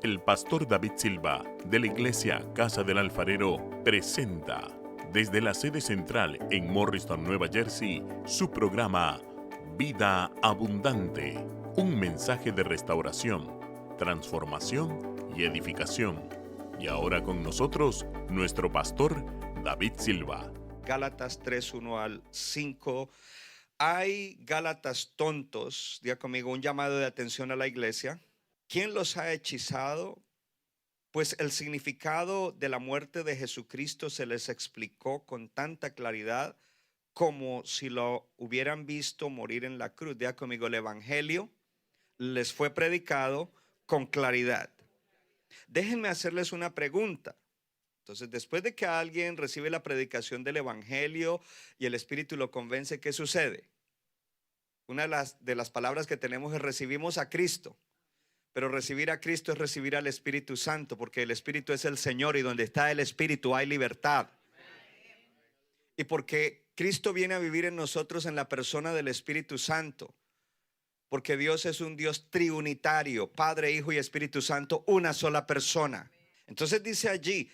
El pastor David Silva, de la iglesia Casa del Alfarero, presenta desde la sede central en Morristown, Nueva Jersey, su programa Vida Abundante, un mensaje de restauración, transformación y edificación. Y ahora con nosotros, nuestro pastor David Silva. Gálatas 3, 1 al 5. Hay Gálatas tontos, diga conmigo, un llamado de atención a la iglesia. ¿Quién los ha hechizado? Pues el significado de la muerte de Jesucristo se les explicó con tanta claridad como si lo hubieran visto morir en la cruz. Diga conmigo, el evangelio les fue predicado con claridad. Déjenme hacerles una pregunta. Entonces, después de que alguien recibe la predicación del evangelio y el Espíritu lo convence, ¿qué sucede? Una de las palabras que tenemos es recibimos a Cristo. Pero recibir a Cristo es recibir al Espíritu Santo, porque el Espíritu es el Señor y donde está el Espíritu hay libertad. Y porque Cristo viene a vivir en nosotros en la persona del Espíritu Santo, porque Dios es un Dios triunitario, Padre, Hijo y Espíritu Santo, una sola persona. Entonces dice allí,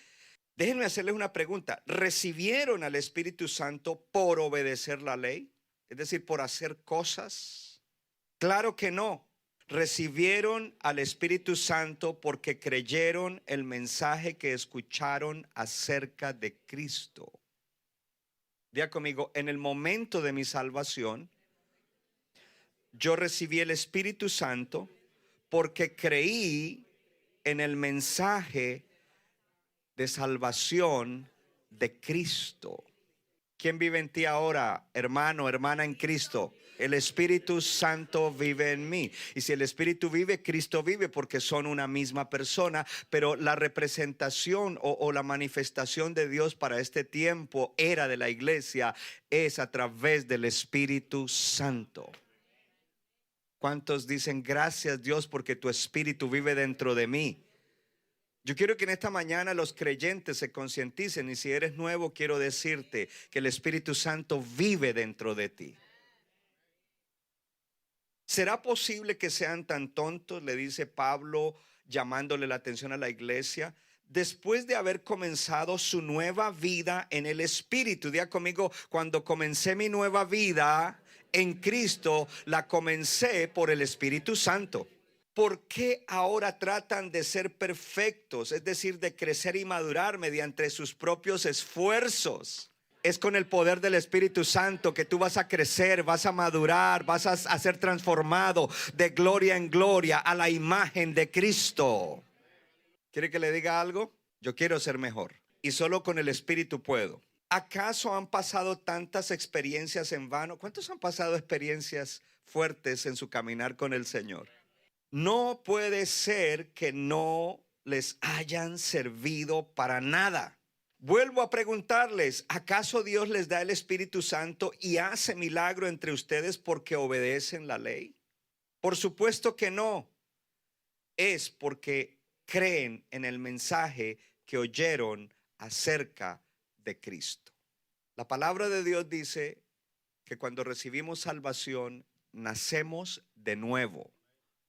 déjenme hacerles una pregunta, ¿recibieron al Espíritu Santo por obedecer la ley? Es decir, por hacer cosas. Claro que no. Recibieron al Espíritu Santo porque creyeron el mensaje que escucharon acerca de Cristo. Diga conmigo, en el momento de mi salvación, yo recibí el Espíritu Santo porque creí en el mensaje de salvación de Cristo. ¿Quién vive en ti ahora, hermano, hermana en Cristo? El Espíritu Santo vive en mí. Y si el Espíritu vive, Cristo vive, porque son una misma persona. Pero la representación o la manifestación de Dios para este tiempo era de la iglesia es a través del Espíritu Santo. ¿Cuántos dicen gracias Dios porque tu Espíritu vive dentro de mí? Yo quiero que en esta mañana los creyentes se concienticen, y si eres nuevo quiero decirte que el Espíritu Santo vive dentro de ti. ¿Será posible que sean tan tontos? Le dice Pablo llamándole la atención a la iglesia. Después de haber comenzado su nueva vida en el Espíritu, diga conmigo, cuando comencé mi nueva vida en Cristo, la comencé por el Espíritu Santo. ¿Por qué ahora tratan de ser perfectos? Es decir, de crecer y madurar mediante sus propios esfuerzos. Es con el poder del Espíritu Santo que tú vas a crecer, vas a madurar, vas a ser transformado de gloria en gloria a la imagen de Cristo. ¿Quiere que le diga algo? Yo quiero ser mejor y solo con el Espíritu puedo. ¿Acaso han pasado tantas experiencias en vano? ¿Cuántos han pasado experiencias fuertes en su caminar con el Señor? No puede ser que no les hayan servido para nada. Vuelvo a preguntarles, ¿acaso Dios les da el Espíritu Santo y hace milagro entre ustedes porque obedecen la ley? Por supuesto que no. Es porque creen en el mensaje que oyeron acerca de Cristo. La palabra de Dios dice que cuando recibimos salvación, nacemos de nuevo.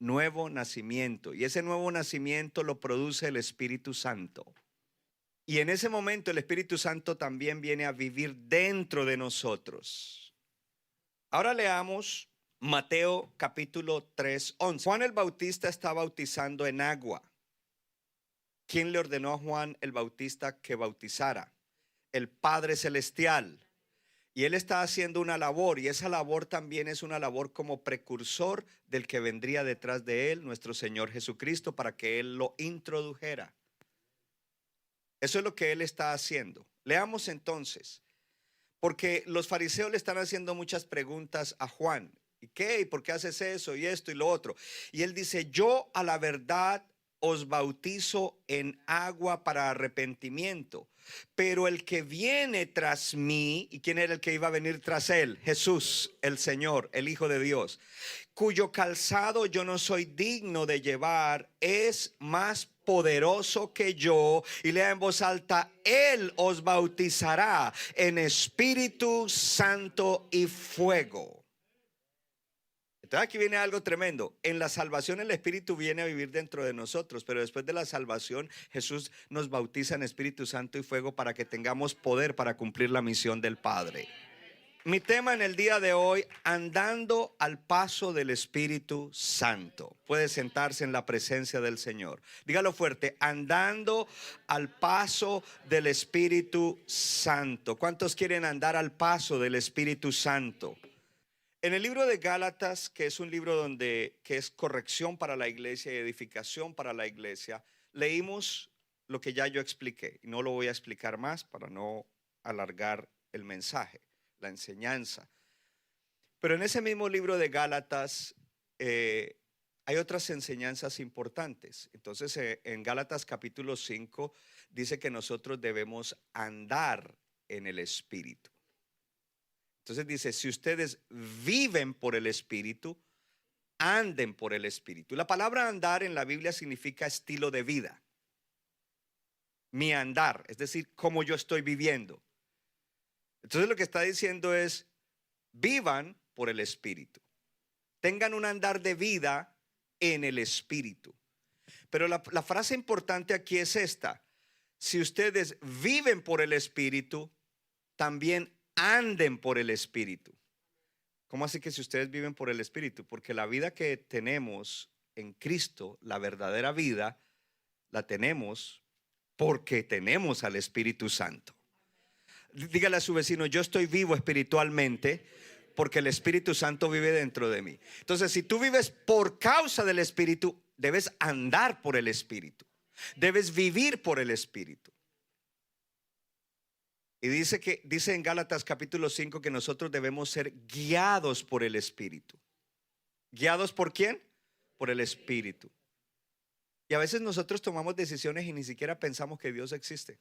Nuevo nacimiento, y ese nuevo nacimiento lo produce el Espíritu Santo, y en ese momento el Espíritu Santo también viene a vivir dentro de nosotros. Ahora leamos Mateo capítulo 3, 11. Juan el Bautista está bautizando en agua. ¿Quién le ordenó a Juan el Bautista que bautizara? El Padre Celestial. Y él está haciendo una labor, y esa labor también es una labor como precursor del que vendría detrás de él, nuestro Señor Jesucristo, para que él lo introdujera. Eso es lo que él está haciendo. Leamos entonces, porque los fariseos le están haciendo muchas preguntas a Juan. ¿Y qué? ¿Y por qué haces eso? Y esto y lo otro. Y él dice, yo a la verdad os bautizo en agua para arrepentimiento, pero el que viene tras mí, ¿y quién era el que iba a venir tras él? Jesús, el Señor, el Hijo de Dios, cuyo calzado yo no soy digno de llevar, es más poderoso que yo, y lea en voz alta, él os bautizará en Espíritu Santo y fuego. Entonces aquí viene algo tremendo. En la salvación el Espíritu viene a vivir dentro de nosotros, pero después de la salvación Jesús nos bautiza en Espíritu Santo y fuego para que tengamos poder para cumplir la misión del Padre. Mi tema en el día de hoy, andando al paso del Espíritu Santo. Puede sentarse en la presencia del Señor. Dígalo fuerte, andando al paso del Espíritu Santo. ¿Cuántos quieren andar al paso del Espíritu Santo? En el libro de Gálatas, que es un libro que es corrección para la iglesia y edificación para la iglesia, leímos lo que ya yo expliqué. Y no lo voy a explicar más para no alargar el mensaje, la enseñanza. Pero en ese mismo libro de Gálatas hay otras enseñanzas importantes. Entonces en Gálatas capítulo 5 dice que nosotros debemos andar en el Espíritu. Entonces dice, si ustedes viven por el Espíritu, anden por el Espíritu. La palabra andar en la Biblia significa estilo de vida. Mi andar, es decir, cómo yo estoy viviendo. Entonces lo que está diciendo es, vivan por el Espíritu. Tengan un andar de vida en el Espíritu. Pero la frase importante aquí es esta. Si ustedes viven por el Espíritu, también anden por el Espíritu. ¿Cómo así que si ustedes viven por el Espíritu? Porque la vida que tenemos en Cristo, la verdadera vida, la tenemos porque tenemos al Espíritu Santo. Dígale a su vecino, yo estoy vivo espiritualmente porque el Espíritu Santo vive dentro de mí. Entonces, si tú vives por causa del Espíritu, debes andar por el Espíritu. Debes vivir por el Espíritu. Y dice en Gálatas capítulo 5 que nosotros debemos ser guiados por el Espíritu. ¿Guiados por quién? Por el Espíritu. Y a veces nosotros tomamos decisiones y ni siquiera pensamos que Dios existe.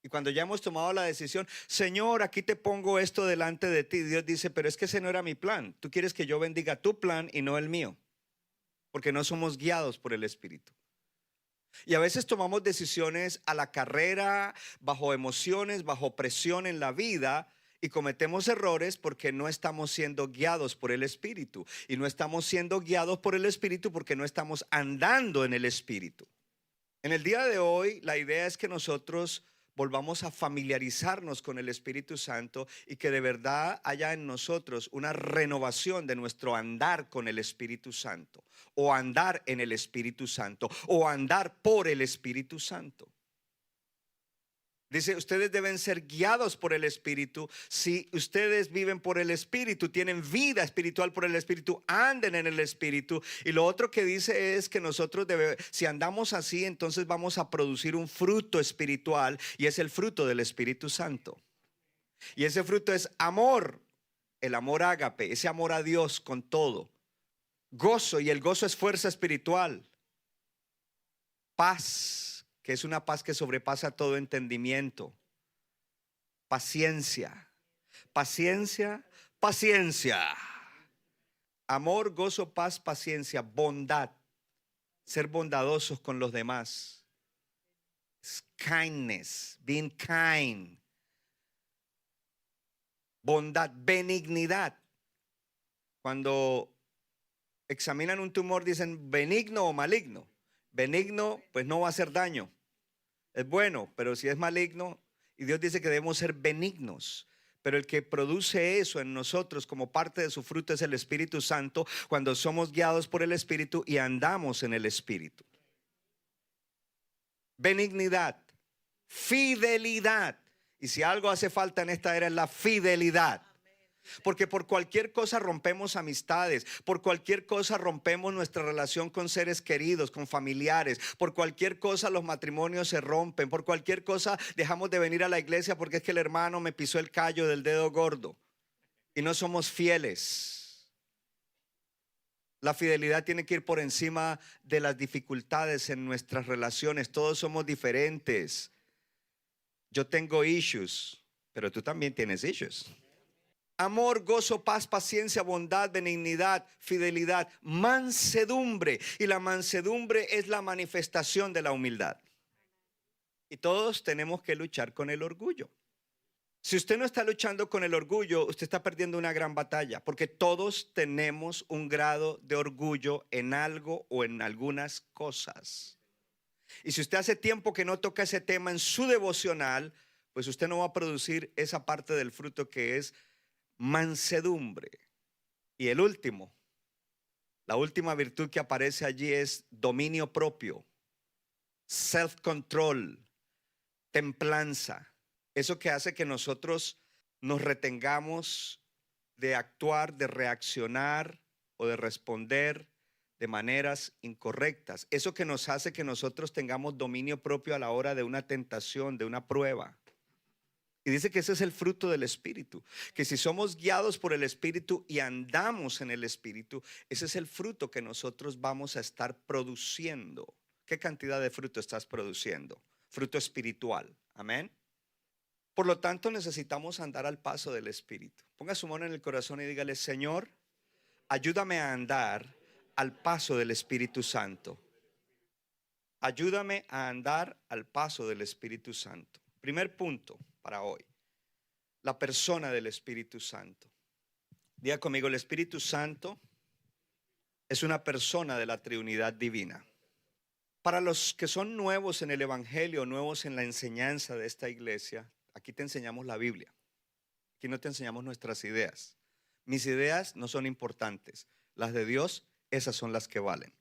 Y cuando ya hemos tomado la decisión, Señor, aquí te pongo esto delante de ti. Dios dice, pero es que ese no era mi plan. Tú quieres que yo bendiga tu plan y no el mío. Porque no somos guiados por el Espíritu. Y a veces tomamos decisiones a la carrera, bajo emociones, bajo presión en la vida, y cometemos errores porque no estamos siendo guiados por el Espíritu. Y no estamos siendo guiados por el Espíritu porque no estamos andando en el Espíritu. En el día de hoy, la idea es que nosotros volvamos a familiarizarnos con el Espíritu Santo y que de verdad haya en nosotros una renovación de nuestro andar con el Espíritu Santo, o andar en el Espíritu Santo, o andar por el Espíritu Santo. Dice, ustedes deben ser guiados por el Espíritu. Si ustedes viven por el Espíritu, tienen vida espiritual por el Espíritu, anden en el Espíritu. Y lo otro que dice es que nosotros si andamos así, entonces vamos a producir un fruto espiritual, y es el fruto del Espíritu Santo. Y ese fruto es amor, el amor ágape, ese amor a Dios con todo. Gozo, y el gozo es fuerza espiritual. Paz, que es una paz que sobrepasa todo entendimiento. Paciencia, paciencia, paciencia. Amor, gozo, paz, paciencia, bondad. Ser bondadosos con los demás. Kindness, being kind. Bondad, benignidad. Cuando examinan un tumor dicen benigno o maligno. Benigno, pues no va a hacer daño. Es bueno, pero si es maligno, y Dios dice que debemos ser benignos. Pero el que produce eso en nosotros como parte de su fruto es el Espíritu Santo, cuando somos guiados por el Espíritu y andamos en el Espíritu. Benignidad, fidelidad. Y si algo hace falta en esta era es la fidelidad. Porque por cualquier cosa rompemos amistades, por cualquier cosa rompemos nuestra relación con seres queridos, con familiares, por cualquier cosa los matrimonios se rompen, por cualquier cosa dejamos de venir a la iglesia porque es que el hermano me pisó el callo del dedo gordo y no somos fieles. La fidelidad tiene que ir por encima de las dificultades en nuestras relaciones. Todos somos diferentes. Yo tengo issues, pero tú también tienes issues. Amor, gozo, paz, paciencia, bondad, benignidad, fidelidad, mansedumbre. Y la mansedumbre es la manifestación de la humildad. Y todos tenemos que luchar con el orgullo. Si usted no está luchando con el orgullo, usted está perdiendo una gran batalla, porque todos tenemos un grado de orgullo en algo o en algunas cosas. Y si usted hace tiempo que no toca ese tema en su devocional, pues usted no va a producir esa parte del fruto que es mansedumbre. Y el último, la última virtud que aparece allí es dominio propio, self-control, templanza. Eso que hace que nosotros nos retengamos de actuar, de reaccionar o de responder de maneras incorrectas. Eso que nos hace que nosotros tengamos dominio propio a la hora de una tentación, de una prueba. Y dice que ese es el fruto del Espíritu, que si somos guiados por el Espíritu y andamos en el Espíritu, ese es el fruto que nosotros vamos a estar produciendo. ¿Qué cantidad de fruto estás produciendo? Fruto espiritual. Amén. Por lo tanto, necesitamos andar al paso del Espíritu. Ponga su mano en el corazón y dígale: Señor, ayúdame a andar al paso del Espíritu Santo. Ayúdame a andar al paso del Espíritu Santo. Primer punto para hoy: la persona del Espíritu Santo. Diga conmigo: el Espíritu Santo es una persona de la Trinidad divina. Para los que son nuevos en el Evangelio, nuevos en la enseñanza de esta iglesia, aquí te enseñamos la Biblia. Aquí no te enseñamos nuestras ideas. Mis ideas no son importantes. Las de Dios, esas son las que valen.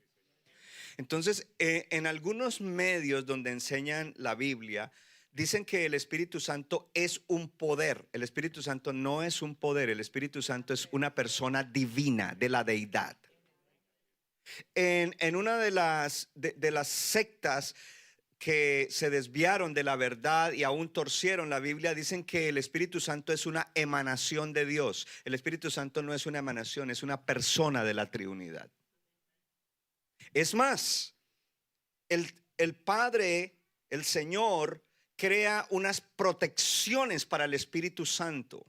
Entonces, en algunos medios donde enseñan la Biblia, dicen que el Espíritu Santo es un poder. El Espíritu Santo no es un poder. El Espíritu Santo es una persona divina de la deidad. En una de las sectas que se desviaron de la verdad y aún torcieron la Biblia, dicen que el Espíritu Santo es una emanación de Dios. El Espíritu Santo no es una emanación, es una persona de la Trinidad. Es más, el Padre, el Señor, crea unas protecciones para el Espíritu Santo.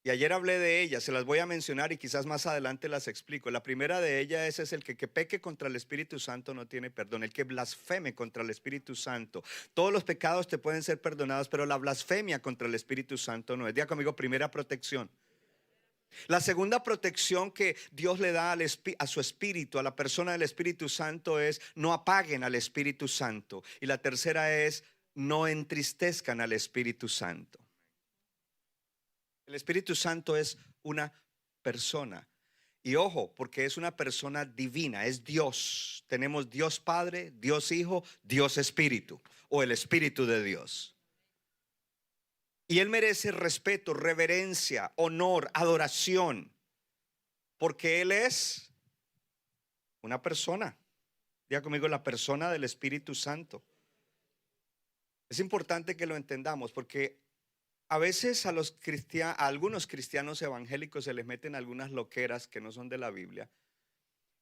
Y ayer hablé de ellas, se las voy a mencionar y quizás más adelante las explico. La primera de ellas es el que peque contra el Espíritu Santo no tiene perdón. El que blasfeme contra el Espíritu Santo. Todos los pecados te pueden ser perdonados, pero la blasfemia contra el Espíritu Santo no es. Diga conmigo: primera protección. La segunda protección que Dios le da a su Espíritu, a la persona del Espíritu Santo, es: no apaguen al Espíritu Santo. Y la tercera es: no entristezcan al Espíritu Santo. El Espíritu Santo es una persona. Y ojo, porque es una persona divina, es Dios. Tenemos Dios Padre, Dios Hijo, Dios Espíritu, o el Espíritu de Dios. Y Él merece respeto, reverencia, honor, adoración, porque Él es una persona. Diga conmigo: la persona del Espíritu Santo. Es importante que lo entendamos, porque a veces a algunos cristianos evangélicos se les meten algunas loqueras que no son de la Biblia.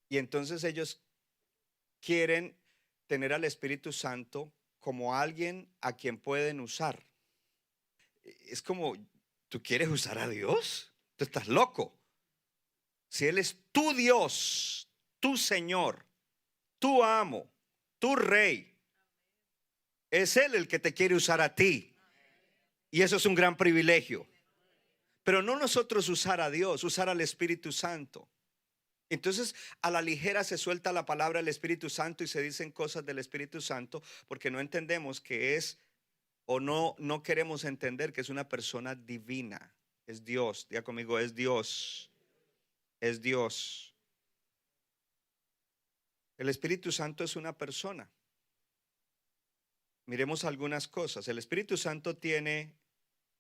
Y entonces ellos quieren tener al Espíritu Santo como alguien a quien pueden usar. Es como: ¿tú quieres usar a Dios? Tú estás loco. Si Él es tu Dios, tu Señor, tu amo, tu Rey, es Él el que te quiere usar a ti. Y eso es un gran privilegio. Pero no nosotros usar a Dios, usar al Espíritu Santo. Entonces a la ligera se suelta la palabra del Espíritu Santo y se dicen cosas del Espíritu Santo porque no entendemos que es, o no queremos entender que es una persona divina. Es Dios. Diga conmigo: es Dios. Es Dios. El Espíritu Santo es una persona. Miremos algunas cosas. El Espíritu Santo tiene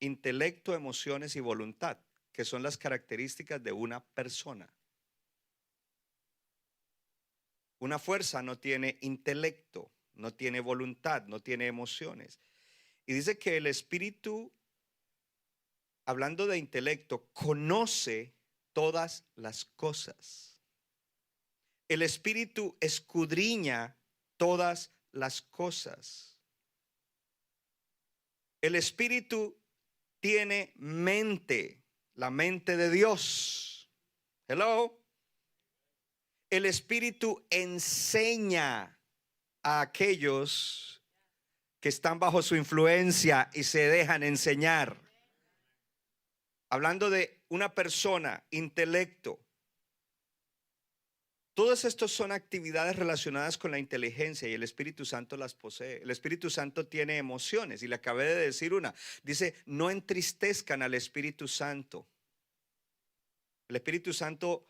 intelecto, emociones y voluntad, que son las características de una persona. Una fuerza no tiene intelecto, no tiene voluntad, no tiene emociones. Y dice que el Espíritu, hablando de intelecto, conoce todas las cosas. El Espíritu escudriña todas las cosas. El Espíritu tiene mente, la mente de Dios. Hello. El Espíritu enseña a aquellos que están bajo su influencia y se dejan enseñar. Hablando de una persona, intelecto. Todos estos son actividades relacionadas con la inteligencia y el Espíritu Santo las posee. El Espíritu Santo tiene emociones y le acabé de decir una. Dice, no entristezcan al Espíritu Santo. El Espíritu Santo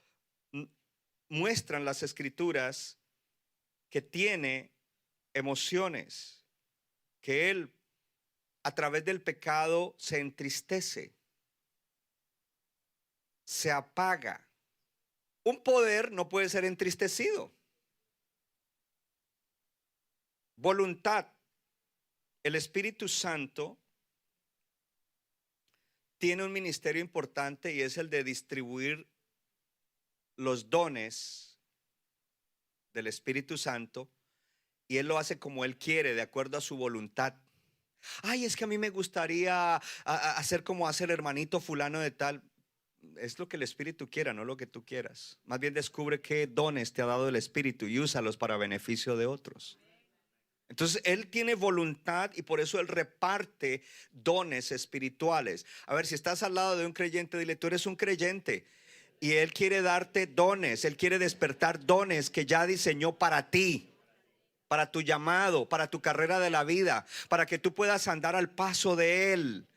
muestra en las Escrituras que tiene emociones, que Él a través del pecado se entristece, se apaga. Un poder no puede ser entristecido. Voluntad. El Espíritu Santo tiene un ministerio importante y es el de distribuir los dones del Espíritu Santo, y Él lo hace como Él quiere, de acuerdo a su voluntad. Ay, es que a mí me gustaría hacer como hace el hermanito fulano de tal. Es lo que el Espíritu quiera, no lo que tú quieras. Más bien descubre qué dones te ha dado el Espíritu y úsalos para beneficio de otros. Entonces Él tiene voluntad y por eso Él reparte dones espirituales. A ver, si estás al lado de un creyente, dile, tú eres un creyente y Él quiere darte dones. Él quiere despertar dones que ya diseñó para ti, para tu llamado, para tu carrera de la vida, para que tú puedas andar al paso de Él.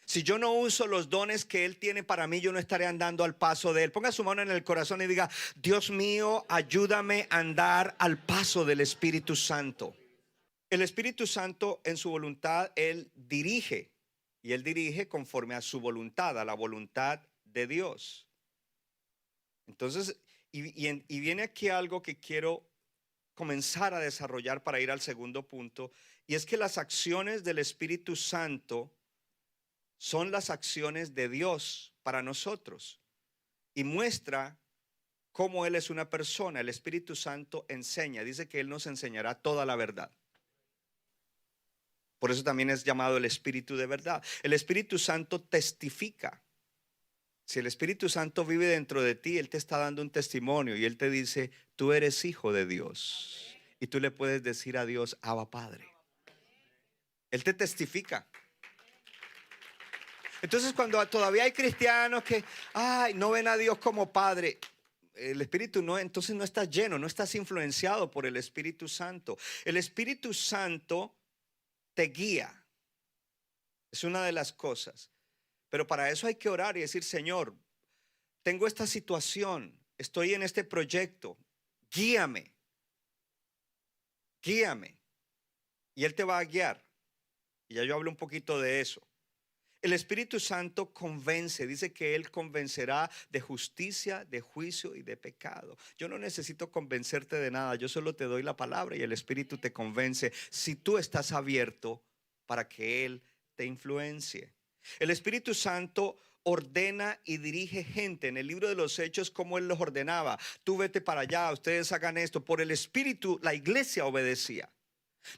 Si yo no uso los dones que Él tiene para mí, yo no estaré andando al paso de Él. Ponga su mano en el corazón y diga, Dios mío, ayúdame a andar al paso del Espíritu Santo. El Espíritu Santo en su voluntad, Él dirige. Y Él dirige conforme a su voluntad, a la voluntad de Dios. Entonces, y viene aquí algo que quiero comenzar a desarrollar para ir al segundo punto. Y es que las acciones del Espíritu Santo son las acciones de Dios para nosotros y muestra cómo Él es una persona. El Espíritu Santo enseña, dice que Él nos enseñará toda la verdad. Por eso también es llamado el Espíritu de verdad. El Espíritu Santo testifica. Si el Espíritu Santo vive dentro de ti, Él te está dando un testimonio y Él te dice, tú eres hijo de Dios. Y tú le puedes decir a Dios, Abba Padre. Él te testifica. Entonces cuando todavía hay cristianos que no ven a Dios como Padre, el Espíritu no, entonces no estás lleno, no estás influenciado por el Espíritu Santo. El Espíritu Santo te guía, es una de las cosas, pero para eso hay que orar y decir, Señor, tengo esta situación, estoy en este proyecto, guíame, guíame, y Él te va a guiar. Y ya yo hablo un poquito de eso. El Espíritu Santo convence, dice que Él convencerá de justicia, de juicio y de pecado. Yo no necesito convencerte de nada, yo solo te doy la palabra y el Espíritu te convence si tú estás abierto para que Él te influencie. El Espíritu Santo ordena y dirige gente. En el libro de los Hechos, como Él los ordenaba, tú vete para allá, ustedes hagan esto. Por el Espíritu la iglesia obedecía.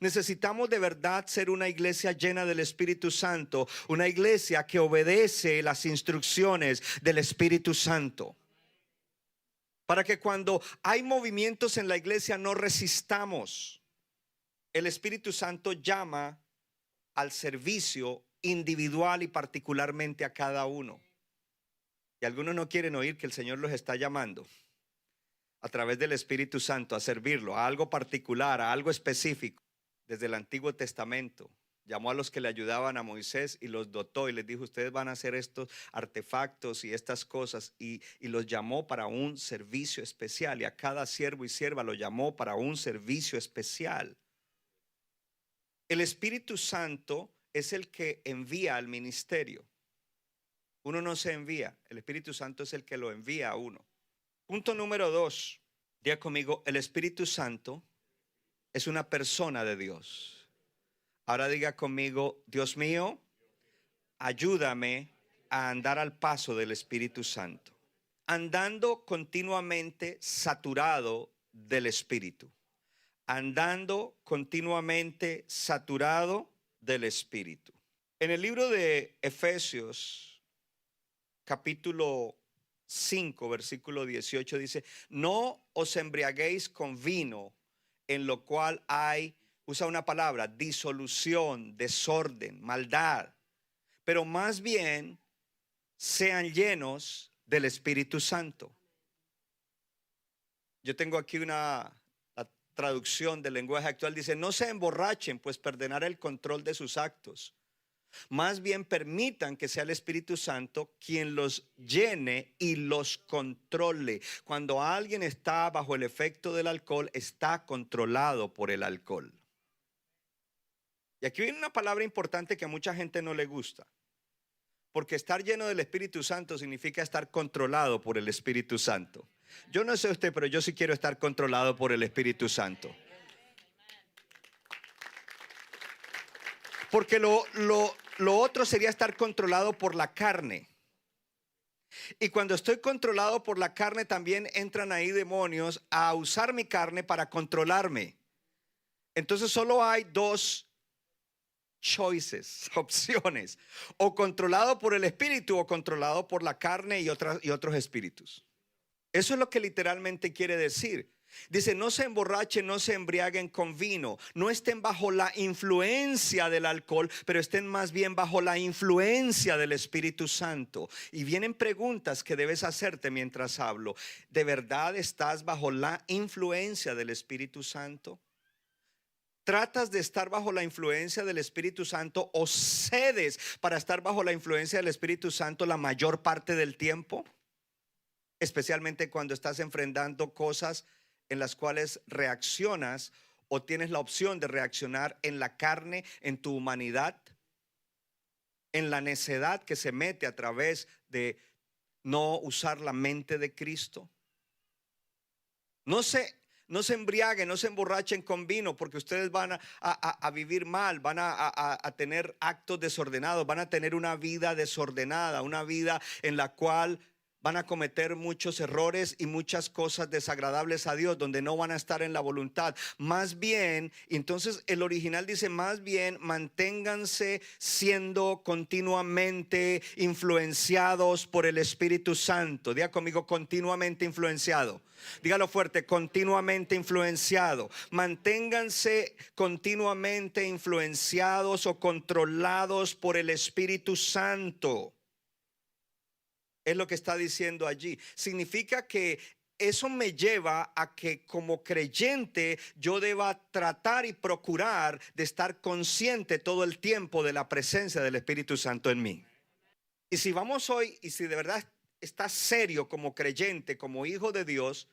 Necesitamos de verdad ser una iglesia llena del Espíritu Santo, una iglesia que obedece las instrucciones del Espíritu Santo, para que cuando hay movimientos en la iglesia no resistamos. El Espíritu Santo llama al servicio individual y particularmente a cada uno. Y algunos no quieren oír que el Señor los está llamando a través del Espíritu Santo a servirlo, a algo particular, a algo específico. Desde el Antiguo Testamento llamó a los que le ayudaban a Moisés y los dotó y les dijo, ustedes van a hacer estos artefactos y estas cosas, y los llamó para un servicio especial, y a cada siervo y sierva lo llamó para un servicio especial. El Espíritu Santo es el que envía al ministerio. Uno no se envía, el Espíritu Santo es el que lo envía a uno. Punto número 2, diga conmigo, el Espíritu Santo es una persona de Dios. Ahora diga conmigo, Dios mío, ayúdame a andar al paso del Espíritu Santo, andando continuamente saturado del Espíritu, andando continuamente saturado del Espíritu. En el libro de Efesios, capítulo 5, versículo 18 dice, no os embriaguéis con vino, en lo cual hay usa una palabra, disolución, desorden, maldad, pero más bien sean llenos del Espíritu Santo. Yo tengo aquí la traducción del lenguaje actual, dice: no se emborrachen, pues perderán el control de sus actos. Más bien permitan que sea el Espíritu Santo quien los llene y los controle. Cuando alguien está bajo el efecto del alcohol, está controlado por el alcohol. Y aquí viene una palabra importante que a mucha gente no le gusta. Porque estar lleno del Espíritu Santo significa estar controlado por el Espíritu Santo. Yo no sé usted, pero yo sí quiero estar controlado por el Espíritu Santo. Porque lo otro sería estar controlado por la carne. Y cuando estoy controlado por la carne, también entran ahí demonios a usar mi carne para controlarme. Entonces solo hay dos choices, opciones: o controlado por el espíritu o controlado por la carne y otros espíritus. Eso es lo que literalmente quiere decir. Dice: no se emborrachen, no se embriaguen con vino, no estén bajo la influencia del alcohol, pero estén más bien bajo la influencia del Espíritu Santo. Y vienen preguntas que debes hacerte mientras hablo. ¿De verdad estás bajo la influencia del Espíritu Santo? ¿Tratas de estar bajo la influencia del Espíritu Santo o cedes para estar bajo la influencia del Espíritu Santo la mayor parte del tiempo? Especialmente cuando estás enfrentando cosas en las cuales reaccionas o tienes la opción de reaccionar en la carne, en tu humanidad, en la necedad que se mete a través de no usar la mente de Cristo. No se embriaguen, no se emborrachen con vino, porque ustedes van a vivir mal, van a tener actos desordenados, van a tener una vida desordenada, una vida en la cual van a cometer muchos errores y muchas cosas desagradables a Dios, donde no van a estar en la voluntad. Más bien, entonces el original dice: más bien manténganse siendo continuamente influenciados por el Espíritu Santo. Diga conmigo: continuamente influenciado. Dígalo fuerte: continuamente influenciado. Manténganse continuamente influenciados o controlados por el Espíritu Santo. Es lo que está diciendo allí. Significa que eso me lleva a que como creyente yo deba tratar y procurar de estar consciente todo el tiempo de la presencia del Espíritu Santo en mí. Y si vamos hoy, y si de verdad estás serio como creyente, como hijo de Dios,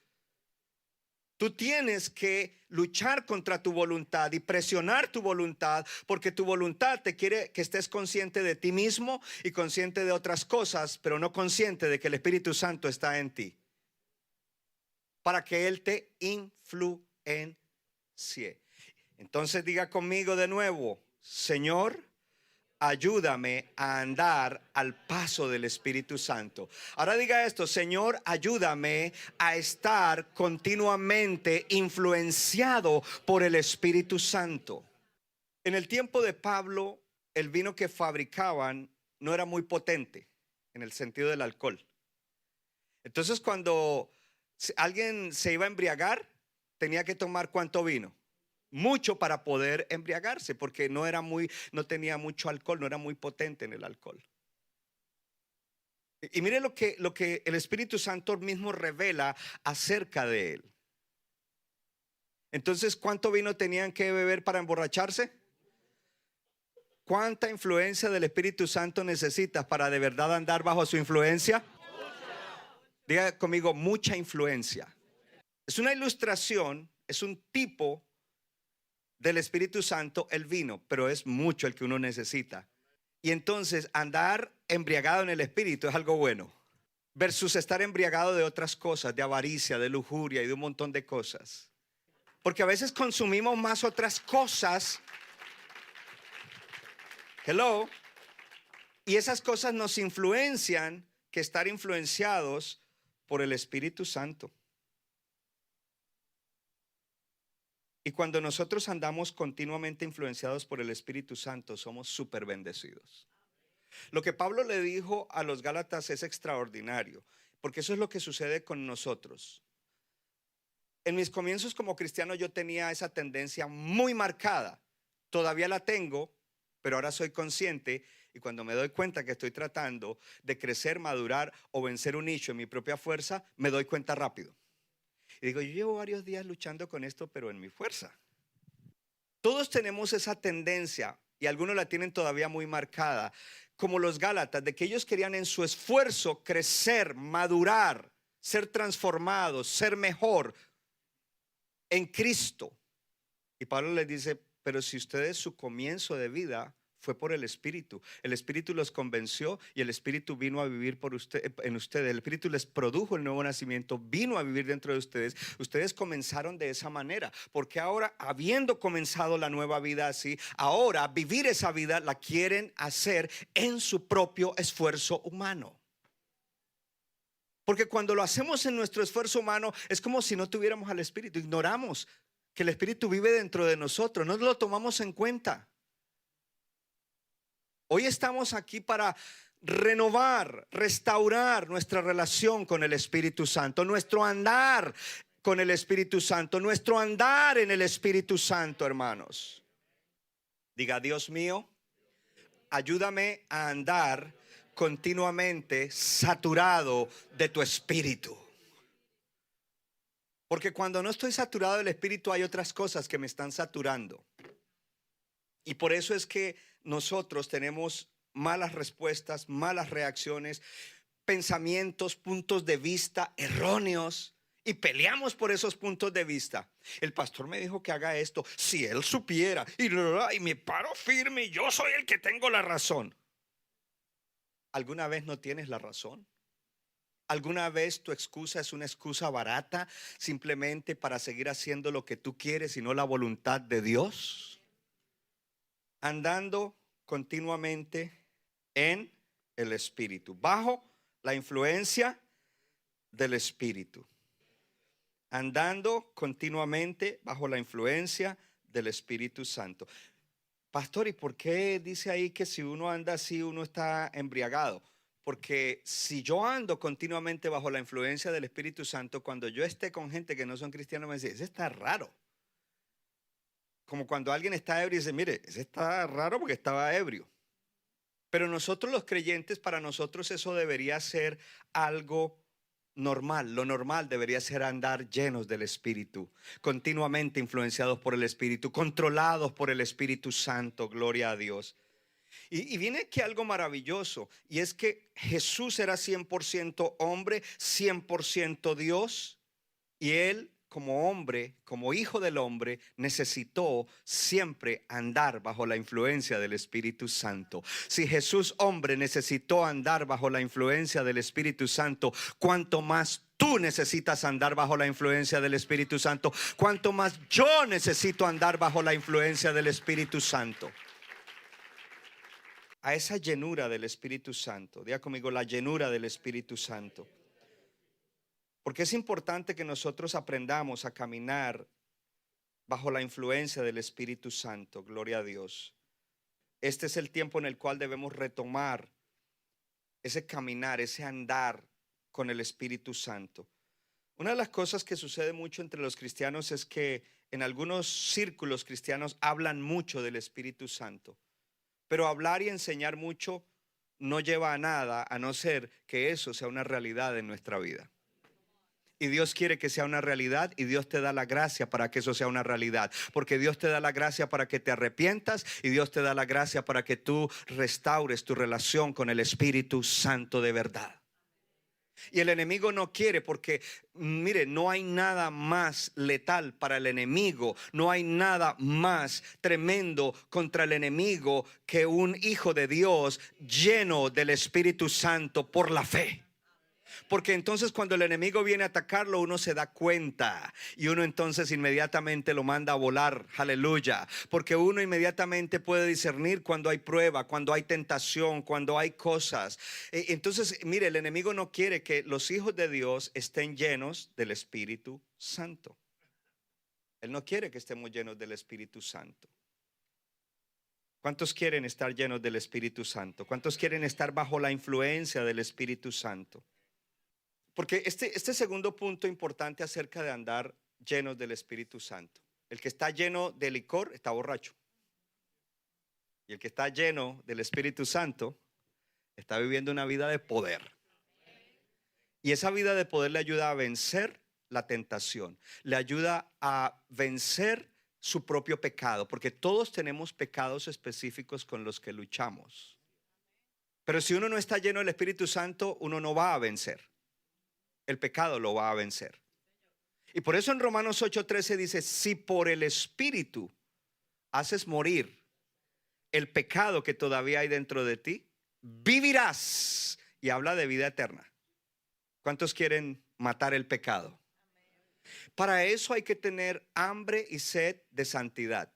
tú tienes que luchar contra tu voluntad y presionar tu voluntad, porque tu voluntad te quiere que estés consciente de ti mismo y consciente de otras cosas, pero no consciente de que el Espíritu Santo está en ti, para que Él te influencie. Entonces diga conmigo de nuevo: Señor, ayúdame a andar al paso del Espíritu Santo. Ahora diga esto: Señor, ayúdame a estar continuamente influenciado por el Espíritu Santo. En el tiempo de Pablo, el vino que fabricaban no era muy potente en el sentido del alcohol. Entonces, cuando alguien se iba a embriagar, tenía que tomar ¿cuánto vino? Mucho, para poder embriagarse, porque no tenía mucho alcohol, no era muy potente en el alcohol. Y mire lo que el Espíritu Santo mismo revela acerca de él. Entonces, ¿cuánto vino tenían que beber para emborracharse? ¿Cuánta influencia del Espíritu Santo necesitas para de verdad andar bajo su influencia? Diga conmigo: mucha influencia. Es una ilustración, es un tipo del Espíritu Santo el vino, pero es mucho el que uno necesita. Y entonces andar embriagado en el Espíritu es algo bueno, versus estar embriagado de otras cosas, de avaricia, de lujuria y de un montón de cosas. Porque a veces consumimos más otras cosas. Hello. Y esas cosas nos influencian que estar influenciados por el Espíritu Santo. Y cuando nosotros andamos continuamente influenciados por el Espíritu Santo, somos súper bendecidos. Lo que Pablo le dijo a los Gálatas es extraordinario, porque eso es lo que sucede con nosotros. En mis comienzos como cristiano yo tenía esa tendencia muy marcada. Todavía la tengo, pero ahora soy consciente y cuando me doy cuenta que estoy tratando de crecer, madurar o vencer un nicho en mi propia fuerza, me doy cuenta rápido. Y digo, yo llevo varios días luchando con esto, pero en mi fuerza. Todos tenemos esa tendencia y algunos la tienen todavía muy marcada, como los Gálatas, de que ellos querían en su esfuerzo crecer, madurar, ser transformados, ser mejor en Cristo. Y Pablo les dice, pero si ustedes su comienzo de vida fue por el Espíritu los convenció y el Espíritu vino a vivir en ustedes, el Espíritu les produjo el nuevo nacimiento, vino a vivir dentro de ustedes. Ustedes comenzaron de esa manera, porque ahora, habiendo comenzado la nueva vida así, ahora vivir esa vida la quieren hacer en su propio esfuerzo humano. Porque cuando lo hacemos en nuestro esfuerzo humano es como si no tuviéramos al Espíritu, ignoramos que el Espíritu vive dentro de nosotros, no lo tomamos en cuenta. Hoy estamos aquí para renovar, restaurar nuestra relación con el Espíritu Santo, nuestro andar con el Espíritu Santo, nuestro andar en el Espíritu Santo, hermanos. Diga, Dios mío, ayúdame a andar continuamente saturado de tu Espíritu. Porque cuando no estoy saturado del Espíritu hay otras cosas que me están saturando. Y por eso es que nosotros tenemos malas respuestas, malas reacciones, pensamientos, puntos de vista erróneos y peleamos por esos puntos de vista. El pastor me dijo que haga esto, si él supiera, y me paro firme y yo soy el que tengo la razón. ¿Alguna vez no tienes la razón? ¿Alguna vez tu excusa es una excusa barata simplemente para seguir haciendo lo que tú quieres y no la voluntad de Dios? Andando continuamente en el Espíritu, bajo la influencia del Espíritu. Andando continuamente bajo la influencia del Espíritu Santo. Pastor, ¿y por qué dice ahí que si uno anda así uno está embriagado? Porque si yo ando continuamente bajo la influencia del Espíritu Santo, cuando yo esté con gente que no son cristianos, me dice, ese está raro. Como cuando alguien está ebrio y dice, mire, ese está raro porque estaba ebrio. Pero nosotros los creyentes, para nosotros eso debería ser algo normal. Lo normal debería ser andar llenos del Espíritu, continuamente influenciados por el Espíritu, controlados por el Espíritu Santo, gloria a Dios. Y viene aquí algo maravilloso, y es que Jesús era 100% hombre, 100% Dios, y Él como hombre, como hijo del hombre, necesitó siempre andar bajo la influencia del Espíritu Santo. Si Jesús hombre necesitó andar bajo la influencia del Espíritu Santo, cuánto más tú necesitas andar bajo la influencia del Espíritu Santo, cuánto más yo necesito andar bajo la influencia del Espíritu Santo. A esa llenura del Espíritu Santo, diga conmigo, la llenura del Espíritu Santo. Porque es importante que nosotros aprendamos a caminar bajo la influencia del Espíritu Santo, gloria a Dios. Este es el tiempo en el cual debemos retomar ese caminar, ese andar con el Espíritu Santo. Una de las cosas que sucede mucho entre los cristianos es que en algunos círculos cristianos hablan mucho del Espíritu Santo, pero hablar y enseñar mucho no lleva a nada, a no ser que eso sea una realidad en nuestra vida. Y Dios quiere que sea una realidad y Dios te da la gracia para que eso sea una realidad. Porque Dios te da la gracia para que te arrepientas y Dios te da la gracia para que tú restaures tu relación con el Espíritu Santo de verdad. Y el enemigo no quiere porque, mire, no hay nada más letal para el enemigo, no hay nada más tremendo contra el enemigo que un hijo de Dios lleno del Espíritu Santo por la fe. Porque entonces cuando el enemigo viene a atacarlo, uno se da cuenta y uno entonces inmediatamente lo manda a volar, aleluya. Porque uno inmediatamente puede discernir cuando hay prueba, cuando hay tentación, cuando hay cosas. Entonces, mire, el enemigo no quiere que los hijos de Dios estén llenos del Espíritu Santo. Él no quiere que estemos llenos del Espíritu Santo. ¿Cuántos quieren estar llenos del Espíritu Santo? ¿Cuántos quieren estar bajo la influencia del Espíritu Santo? Porque este segundo punto importante acerca de andar llenos del Espíritu Santo. El que está lleno de licor está borracho. Y el que está lleno del Espíritu Santo está viviendo una vida de poder. Y esa vida de poder le ayuda a vencer la tentación, le ayuda a vencer su propio pecado, porque todos tenemos pecados específicos con los que luchamos. Pero si uno no está lleno del Espíritu Santo, uno no va a vencer. El pecado lo va a vencer. Y por eso en Romanos 8:13 dice: si por el Espíritu haces morir el pecado que todavía hay dentro de ti, vivirás. Y habla de vida eterna. ¿Cuántos quieren matar el pecado? Para eso hay que tener hambre y sed de santidad.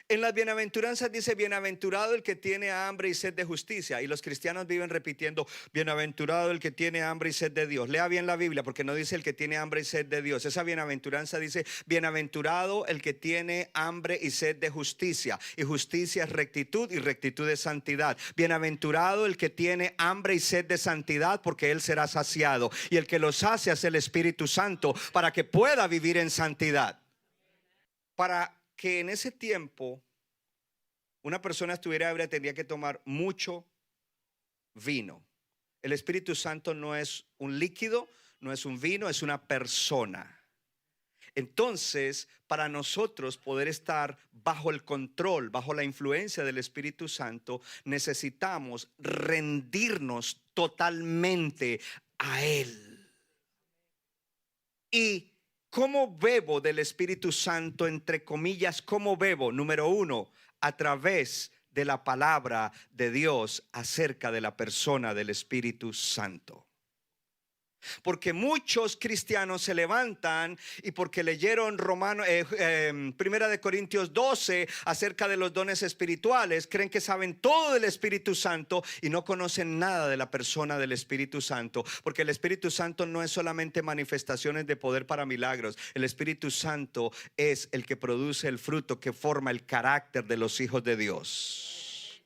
En las bienaventuranzas dice: bienaventurado el que tiene hambre y sed de justicia. Y los cristianos viven repitiendo: bienaventurado el que tiene hambre y sed de Dios. Lea bien la Biblia, porque no dice el que tiene hambre y sed de Dios. Esa bienaventuranza dice: bienaventurado el que tiene hambre y sed de justicia. Y justicia es rectitud, y rectitud es santidad. Bienaventurado el que tiene hambre y sed de santidad, porque él será saciado. Y el que lo sacia es el Espíritu Santo, para que pueda vivir en santidad. Para que en ese tiempo una persona estuviera ebria, tendría que tomar mucho vino. El Espíritu Santo no es un líquido, no es un vino, es una persona. Entonces, para nosotros poder estar bajo el control, bajo la influencia del Espíritu Santo, necesitamos rendirnos totalmente a Él. Y ¿cómo bebo del Espíritu Santo? Entre comillas, ¿cómo bebo? Número uno, a través de la palabra de Dios acerca de la persona del Espíritu Santo. Porque muchos cristianos se levantan y porque leyeron Primera de Corintios 12 acerca de los dones espirituales, creen que saben todo del Espíritu Santo y no conocen nada de la persona del Espíritu Santo. Porque el Espíritu Santo no es solamente manifestaciones de poder para milagros. El Espíritu Santo es el que produce el fruto que forma el carácter de los hijos de Dios,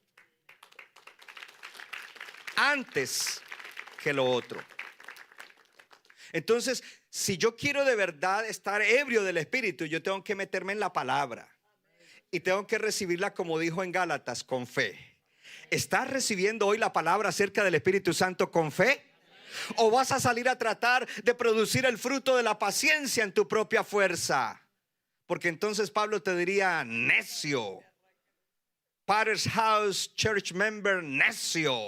antes que lo otro. Entonces, si yo quiero de verdad estar ebrio del Espíritu, yo tengo que meterme en la palabra y tengo que recibirla, como dijo en Gálatas, con fe. ¿Estás recibiendo hoy la palabra acerca del Espíritu Santo con fe? ¿O vas a salir a tratar de producir el fruto de la paciencia en tu propia fuerza? Porque entonces Pablo te diría: necio. Potter's House Church Member, necio.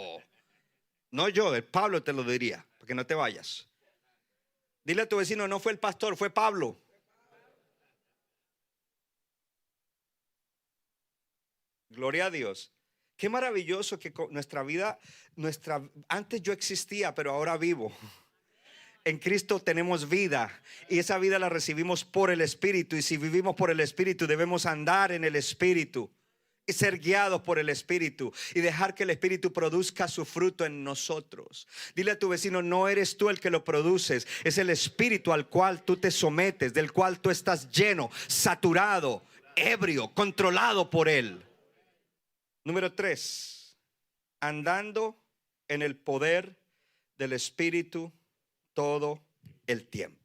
No yo, Pablo te lo diría, para que no te vayas. Dile a tu vecino: no fue el pastor, fue Pablo. Gloria a Dios. Qué maravilloso que nuestra vida, antes yo existía, pero ahora vivo. En Cristo tenemos vida y esa vida la recibimos por el Espíritu. Y si vivimos por el Espíritu, debemos andar en el Espíritu y ser guiados por el Espíritu y dejar que el Espíritu produzca su fruto en nosotros. Dile a tu vecino: no eres tú el que lo produces, es el Espíritu al cual tú te sometes, del cual tú estás lleno, saturado, ebrio, controlado por Él. Número 3, andando en el poder del Espíritu todo el tiempo.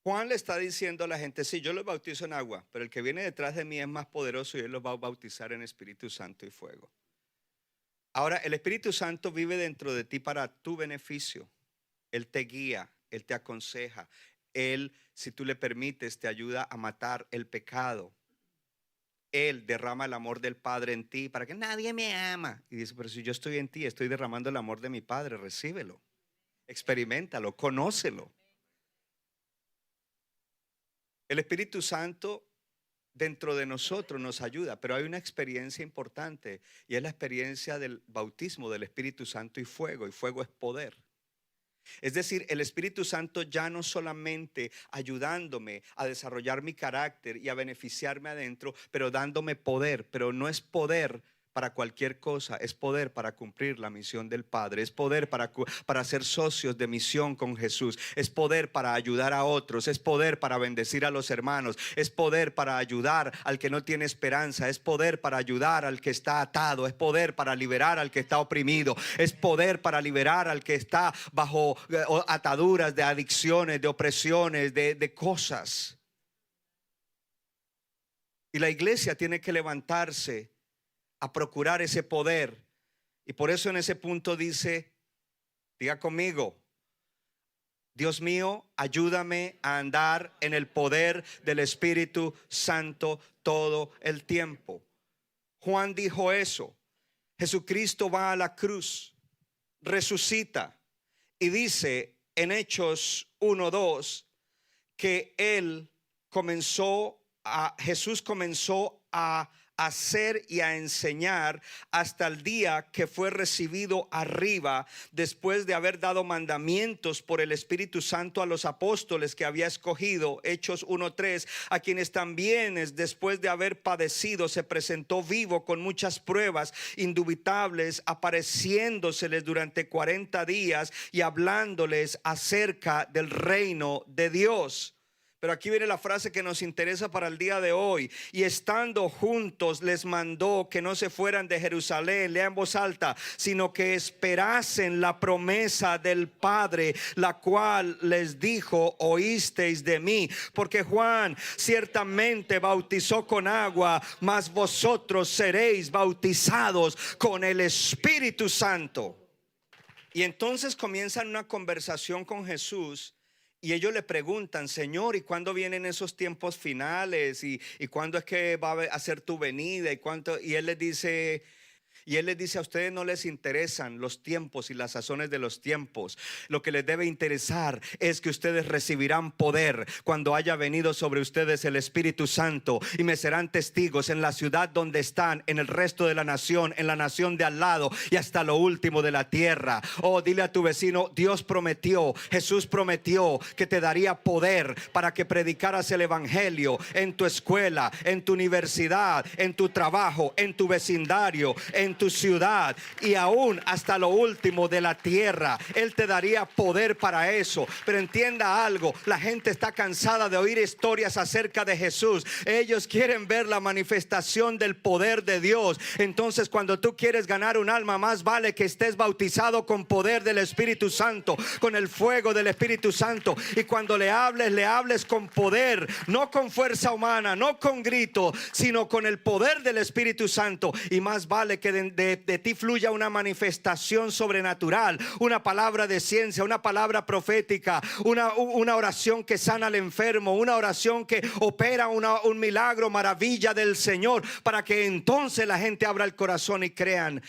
Juan le está diciendo a la gente: sí, yo los bautizo en agua, pero el que viene detrás de mí es más poderoso y él los va a bautizar en Espíritu Santo y fuego. Ahora, el Espíritu Santo vive dentro de ti para tu beneficio. Él te guía, Él te aconseja. Él, si tú le permites, te ayuda a matar el pecado. Él derrama el amor del Padre en ti para que nadie me ama. Y dice: pero si yo estoy en ti, estoy derramando el amor de mi Padre. Recíbelo, experiméntalo, conócelo. El Espíritu Santo dentro de nosotros nos ayuda, pero hay una experiencia importante y es la experiencia del bautismo del Espíritu Santo y fuego es poder. Es decir, el Espíritu Santo ya no solamente ayudándome a desarrollar mi carácter y a beneficiarme adentro, pero dándome poder, pero no es poder para cualquier cosa, es poder para cumplir la misión del Padre, es poder para ser socios de misión con Jesús, es poder para ayudar a otros, es poder para bendecir a los hermanos, es poder para ayudar al que no tiene esperanza, es poder para ayudar al que está atado, es poder para liberar al que está oprimido, es poder para liberar al que está bajo ataduras de adicciones, de opresiones, de cosas. Y la iglesia tiene que levantarse a procurar ese poder. Y por eso en ese punto dice, diga conmigo: Dios mío, ayúdame a andar en el poder del Espíritu Santo todo el tiempo. Juan dijo eso. Jesucristo va a la cruz, resucita y dice en Hechos 1:2 que Jesús comenzó a hacer y a enseñar hasta el día que fue recibido arriba, después de haber dado mandamientos por el Espíritu Santo a los apóstoles que había escogido. Hechos 1:3, a quienes también después de haber padecido se presentó vivo con muchas pruebas indubitables, apareciéndoseles durante 40 días y hablándoles acerca del reino de Dios. Pero aquí viene la frase que nos interesa para el día de hoy. Y estando juntos les mandó que no se fueran de Jerusalén, lea en voz alta, sino que esperasen la promesa del Padre, la cual les dijo: oísteis de mí. Porque Juan ciertamente bautizó con agua, mas vosotros seréis bautizados con el Espíritu Santo. Y entonces comienzan una conversación con Jesús. Y ellos le preguntan: Señor, ¿y cuándo vienen esos tiempos finales? ¿Y cuándo es que va a ser tu venida? Y él les dice, a ustedes no les interesan los tiempos y las sazones de los tiempos. Lo que les debe interesar es que ustedes recibirán poder cuando haya venido sobre ustedes el Espíritu Santo, y me serán testigos en la ciudad donde están, en el resto de la nación, en la nación de al lado y hasta lo último de la tierra. Oh, dile a tu vecino: Dios prometió, Jesús prometió que te daría poder para que predicaras el evangelio en tu escuela, en tu universidad, en tu trabajo, en tu vecindario, en tu ciudad y aún hasta lo último de la tierra. Él te daría poder para eso. Pero entienda algo: la gente está cansada de oír historias acerca de Jesús. Ellos quieren ver la manifestación del poder de Dios. Entonces, cuando tú quieres ganar un alma, más vale que estés bautizado con poder del Espíritu Santo, con el fuego del Espíritu Santo. Y cuando le hables con poder, no con fuerza humana, no con grito, sino con el poder del Espíritu Santo. Y más vale que de ti fluya una manifestación sobrenatural, una palabra de ciencia, una palabra profética, una oración que sana al enfermo, una oración que opera un milagro, maravilla del Señor, para que entonces la gente abra el corazón y crean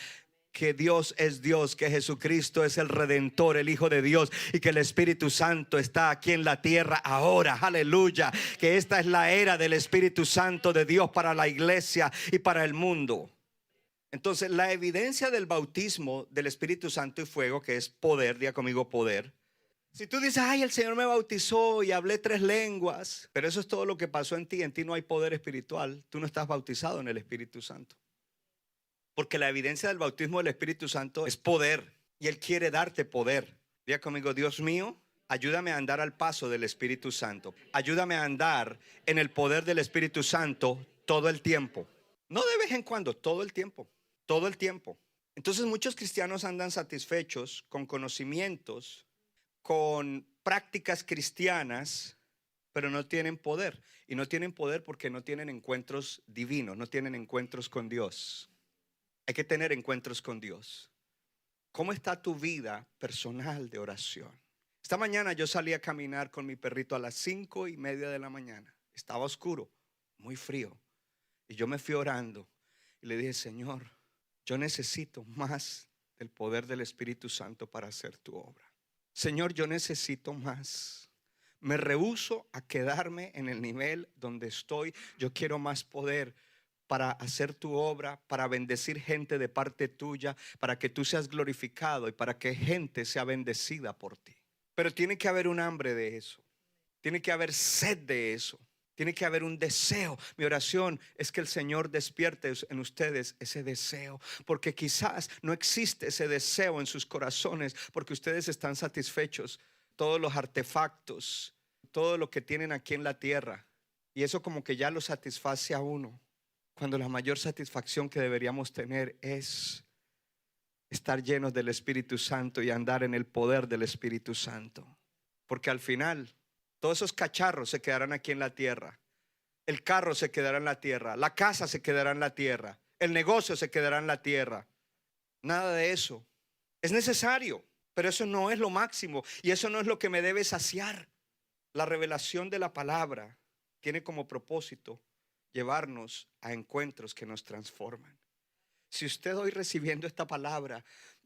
que Dios es Dios, que Jesucristo es el Redentor, el Hijo de Dios, y que el Espíritu Santo está aquí en la tierra ahora. Aleluya. Que esta es la era del Espíritu Santo de Dios para la iglesia y para el mundo. Entonces, la evidencia del bautismo del Espíritu Santo y fuego, que es poder, diga conmigo poder. Si tú dices: ay, el Señor me bautizó y hablé 3 lenguas, pero eso es todo lo que pasó en ti no hay poder espiritual. Tú no estás bautizado en el Espíritu Santo. Porque la evidencia del bautismo del Espíritu Santo es poder, y Él quiere darte poder. Diga conmigo: Dios mío, ayúdame a andar al paso del Espíritu Santo. Ayúdame a andar en el poder del Espíritu Santo todo el tiempo. No de vez en cuando, todo el tiempo. Todo el tiempo. Entonces muchos cristianos andan satisfechos con conocimientos, con prácticas cristianas, pero no tienen poder. Y no tienen poder porque no tienen encuentros divinos, no tienen encuentros con Dios. Hay que tener encuentros con Dios. ¿Cómo está tu vida personal de oración? Esta mañana yo salí a caminar con mi perrito a las 5:30 de la mañana. Estaba oscuro, muy frío. Y yo me fui orando y le dije: Señor, yo necesito más del poder del Espíritu Santo para hacer tu obra. Señor, yo necesito más. Me rehúso a quedarme en el nivel donde estoy. Yo quiero más poder para hacer tu obra, para bendecir gente de parte tuya, para que tú seas glorificado y para que gente sea bendecida por ti. Pero tiene que haber un hambre de eso. Tiene que haber sed de eso. Tiene que haber un deseo. Mi oración es que el Señor despierte en ustedes ese deseo, porque quizás no existe ese deseo en sus corazones, porque ustedes están satisfechos. Todos los artefactos, todo lo que tienen aquí en la tierra, y eso como que ya lo satisface a uno, cuando la mayor satisfacción que deberíamos tener es estar llenos del Espíritu Santo y andar en el poder del Espíritu Santo. Porque al final todos esos cacharros se quedarán aquí en la tierra. El carro se quedará en la tierra. La casa se quedará en la tierra. El negocio se quedará en la tierra. Nada de eso. Es necesario, pero eso no es lo máximo. Y eso no es lo que me debe saciar. La revelación de la palabra tiene como propósito llevarnos a encuentros que nos transforman. Si usted hoy recibiendo esta palabra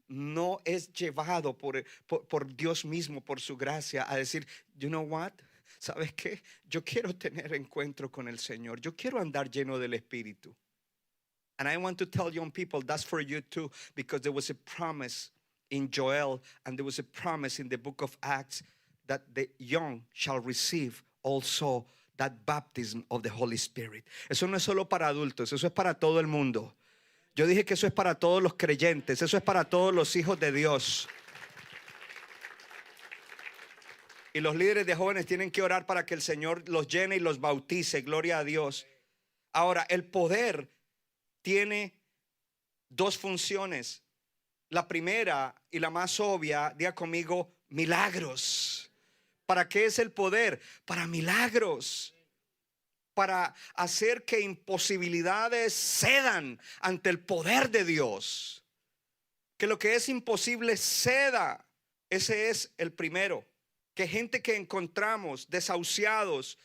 no es llevado por Dios mismo, por su gracia, a decir, you know what? ¿Sabes qué? Yo quiero tener encuentro con el Señor. Yo quiero andar lleno del Espíritu. And I want to tell young people, that's for you too, because there was a promise in Joel and there was a promise in the book of Acts that the young shall receive also that baptism of the Holy Spirit. Eso no es solo para adultos, eso es para todo el mundo. Yo dije que eso es para todos los creyentes, eso es para todos los hijos de Dios. Y los líderes de jóvenes tienen que orar para que el Señor los llene y los bautice. Gloria a Dios. Ahora, el poder tiene dos funciones. La primera y la más obvia, diga conmigo, milagros. ¿Para qué es el poder? Para milagros. Para hacer que imposibilidades cedan ante el poder de Dios. Que lo que es imposible ceda. Ese es el primero. Que gente que encontramos desahuciados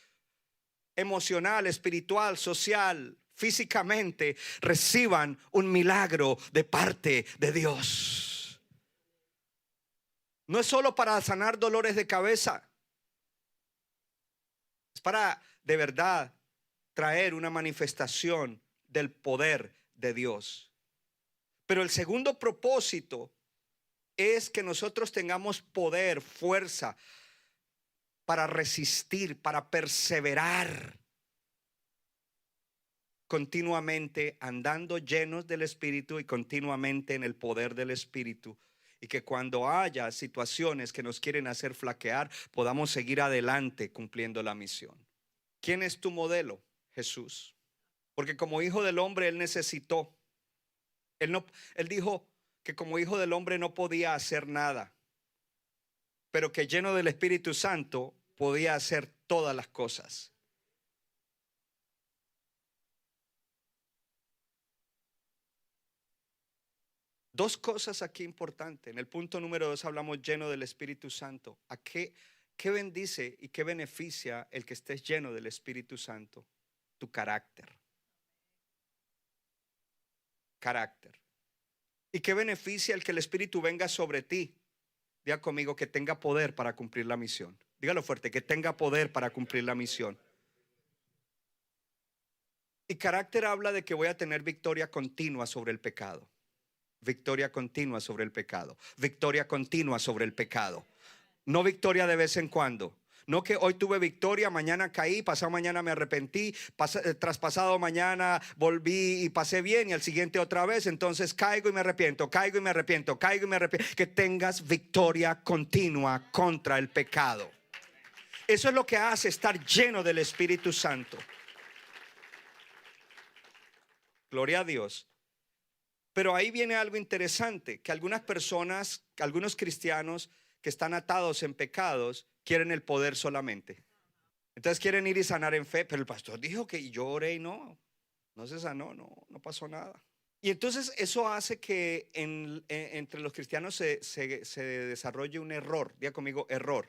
emocional, espiritual, social, físicamente, reciban un milagro de parte de Dios. No es solo para sanar dolores de cabeza. Es para de verdad traer una manifestación del poder de Dios. Pero el segundo propósito es que nosotros tengamos poder, fuerza para resistir, para perseverar continuamente, andando llenos del Espíritu y continuamente en el poder del Espíritu. Y que cuando haya situaciones que nos quieren hacer flaquear, podamos seguir adelante cumpliendo la misión. ¿Quién es tu modelo? Jesús. Porque como hijo del hombre Él necesitó. Él dijo que como hijo del hombre no podía hacer nada, pero que lleno del Espíritu Santo podía hacer todas las cosas. Dos cosas aquí importantes. En el punto número 2 hablamos lleno del Espíritu Santo. ¿A qué bendice y qué beneficia el que estés lleno del Espíritu Santo? Tu carácter. Carácter. ¿Y qué beneficia el que el Espíritu venga sobre ti? Diga conmigo, que tenga poder para cumplir la misión. Dígalo fuerte, que tenga poder para cumplir la misión. Y carácter habla de que voy a tener victoria continua sobre el pecado. Victoria continua sobre el pecado. Victoria continua sobre el pecado. No victoria de vez en cuando. No que hoy tuve victoria, mañana caí, pasado mañana me arrepentí, traspasado mañana volví y pasé bien, y al siguiente otra vez, entonces caigo y me arrepiento, caigo y me arrepiento, caigo y me arrepiento. Que tengas victoria continua contra el pecado. Eso es lo que hace estar lleno del Espíritu Santo. Gloria a Dios. Pero ahí viene algo interesante, que algunas personas, algunos cristianos que están atados en pecados, quieren el poder solamente. Entonces quieren ir y sanar en fe, pero el pastor dijo que yo oré y no se sanó, no pasó nada. Y entonces eso hace que entre los cristianos se desarrolle un error. Diga conmigo, error.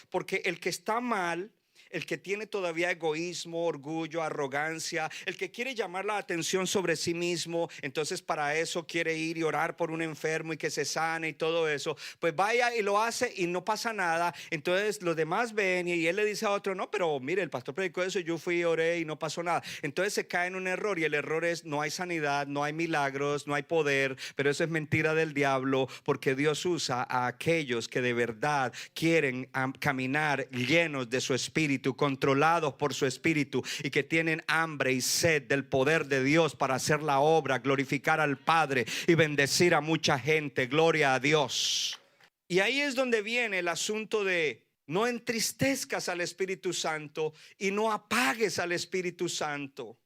Porque el que está mal, el que tiene todavía egoísmo, orgullo, arrogancia, el que quiere llamar la atención sobre sí mismo, entonces para eso quiere ir y orar por un enfermo y que se sane y todo eso, pues vaya y lo hace y no pasa nada. Entonces los demás ven y él le dice a otro, no, pero mire, el pastor predicó eso, yo fui y oré y no pasó nada. Entonces se cae en un error, y el error es: no hay sanidad, no hay milagros, no hay poder. Pero eso es mentira del diablo, porque Dios usa a aquellos que de verdad quieren caminar llenos de su Espíritu espíritu, controlados por su espíritu y que tienen hambre y sed del poder de Dios para hacer la obra, glorificar al Padre y bendecir a mucha gente. Gloria a Dios. Y ahí es donde viene el asunto de no entristezcas al Espíritu Santo y no apagues al Espíritu Santo.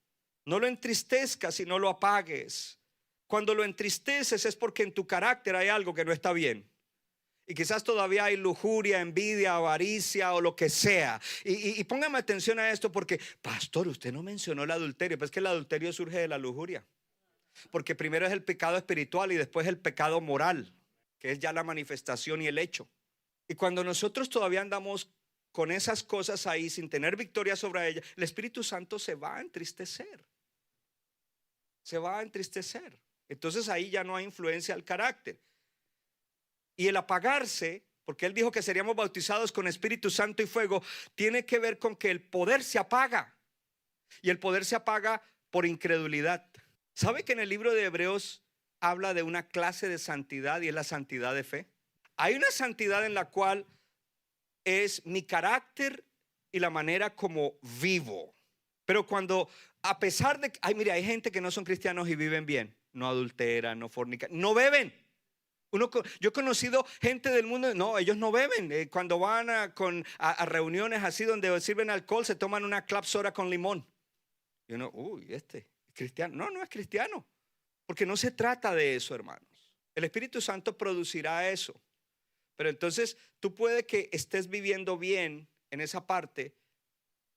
No lo entristezcas y no lo apagues. Cuando lo entristeces es porque en tu carácter hay algo que no está bien. Y quizás todavía hay lujuria, envidia, avaricia o lo que sea. Y póngame atención a esto porque, pastor, usted no mencionó el adulterio. Pues es que el adulterio surge de la lujuria. Porque primero es el pecado espiritual y después el pecado moral, que es ya la manifestación y el hecho. Y cuando nosotros todavía andamos con esas cosas ahí sin tener victoria sobre ellas, el Espíritu Santo se va a entristecer. Se va a entristecer. Entonces ahí ya no hay influencia al carácter. Y el apagarse, porque él dijo que seríamos bautizados con Espíritu Santo y fuego, tiene que ver con que el poder se apaga. Y el poder se apaga por incredulidad. ¿Sabe que en el libro de Hebreos habla de una clase de santidad y es la santidad de fe? Hay una santidad en la cual es mi carácter y la manera como vivo. Pero cuando, a pesar de que, mire, hay gente que no son cristianos y viven bien. No adulteran, no fornican, no beben. Yo he conocido gente del mundo, no, ellos no beben. Cuando van a reuniones así donde sirven alcohol, se toman una club soda con limón. Y uno, este es cristiano. No, no es cristiano. Porque no se trata de eso, hermanos. El Espíritu Santo producirá eso. Pero entonces tú puede que estés viviendo bien en esa parte,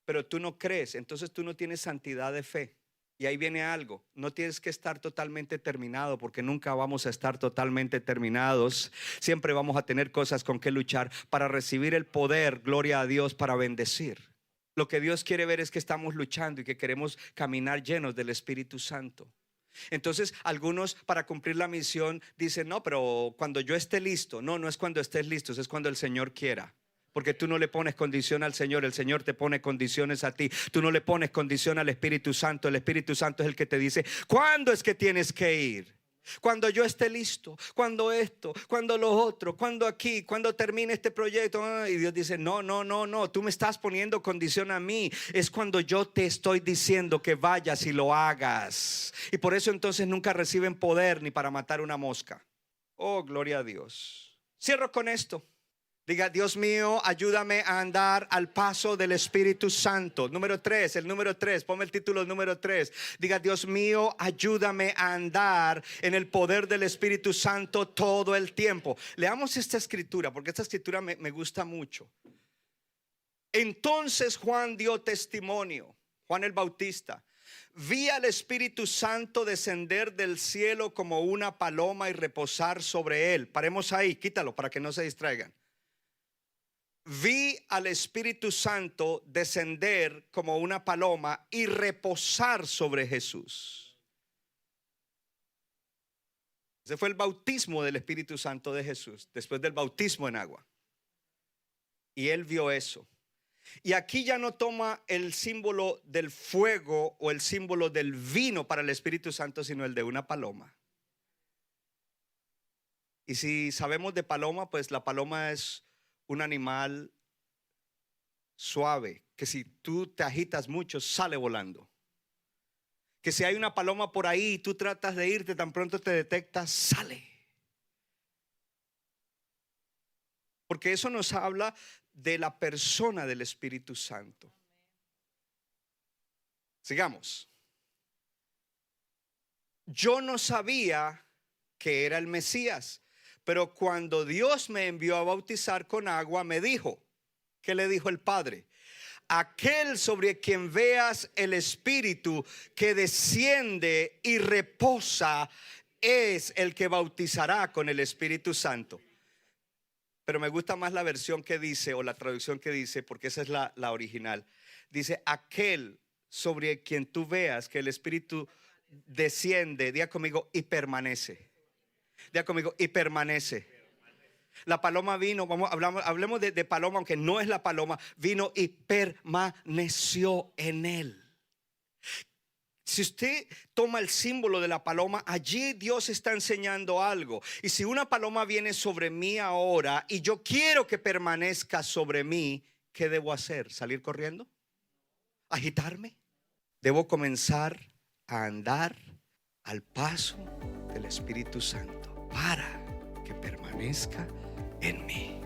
pero tú no crees. Entonces tú no tienes santidad de fe. Y ahí viene algo, no tienes que estar totalmente terminado porque nunca vamos a estar totalmente terminados. Siempre vamos a tener cosas con que luchar para recibir el poder, gloria a Dios, para bendecir. Lo que Dios quiere ver es que estamos luchando y que queremos caminar llenos del Espíritu Santo. Entonces algunos para cumplir la misión dicen, no, pero cuando yo esté listo. No, no es cuando estés listo, es cuando el Señor quiera. Porque tú no le pones condición al Señor, el Señor te pone condiciones a ti. Tú no le pones condición al Espíritu Santo, el Espíritu Santo es el que te dice ¿cuándo es que tienes que ir? Cuando yo esté listo, cuando esto, cuando lo otro, cuando aquí, cuando termine este proyecto. Y Dios dice no, tú me estás poniendo condición a mí. Es cuando yo te estoy diciendo que vayas y lo hagas. Y por eso entonces nunca reciben poder ni para matar una mosca. Oh, gloria a Dios. Cierro con esto. Diga, Dios mío, ayúdame a andar al paso del Espíritu Santo. Número 3, el número 3, ponme el título número 3. Diga, Dios mío, ayúdame a andar en el poder del Espíritu Santo todo el tiempo. Leamos esta escritura, porque esta escritura me gusta mucho. Entonces Juan dio testimonio, Juan el Bautista. Vi al Espíritu Santo descender del cielo como una paloma y reposar sobre él. Paremos ahí, quítalo para que no se distraigan. Vi al Espíritu Santo descender como una paloma y reposar sobre Jesús. Ese fue el bautismo del Espíritu Santo de Jesús, después del bautismo en agua. Y él vio eso. Y aquí ya no toma el símbolo del fuego o el símbolo del vino para el Espíritu Santo, sino el de una paloma. Y si sabemos de paloma, pues la paloma es un animal suave, que si tú te agitas mucho sale volando. Que si hay una paloma por ahí y tú tratas de irte, tan pronto te detectas, sale. Porque eso nos habla de la persona del Espíritu Santo. Sigamos. Yo no sabía que era el Mesías, pero cuando Dios me envió a bautizar con agua, me dijo, ¿qué le dijo el Padre? Aquel sobre quien veas el Espíritu que desciende y reposa es el que bautizará con el Espíritu Santo. Pero me gusta más la versión que dice, o la traducción que dice, porque esa es la original. Dice, aquel sobre quien tú veas que el Espíritu desciende, diga conmigo, y permanece. Diga conmigo, y permanece. La paloma vino, hablemos de paloma, aunque no es la paloma, vino y permaneció en él. Si usted toma el símbolo de la paloma, allí Dios está enseñando algo. Y si una paloma viene sobre mí ahora y yo quiero que permanezca sobre mí, ¿qué debo hacer? ¿Salir corriendo? ¿Agitarme? Debo comenzar a andar al paso del Espíritu Santo para que permanezca en mí.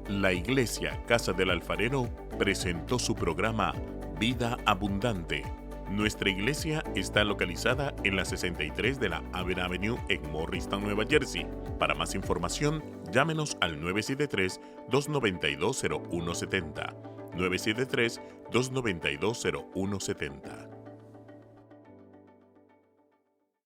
La Iglesia Casa del Alfarero presentó su programa Vida Abundante. Nuestra iglesia está localizada en la 63 de la Avon Avenue en Morristown, Nueva Jersey. Para más información, llámenos al 973-292-0170. 973-292-0170.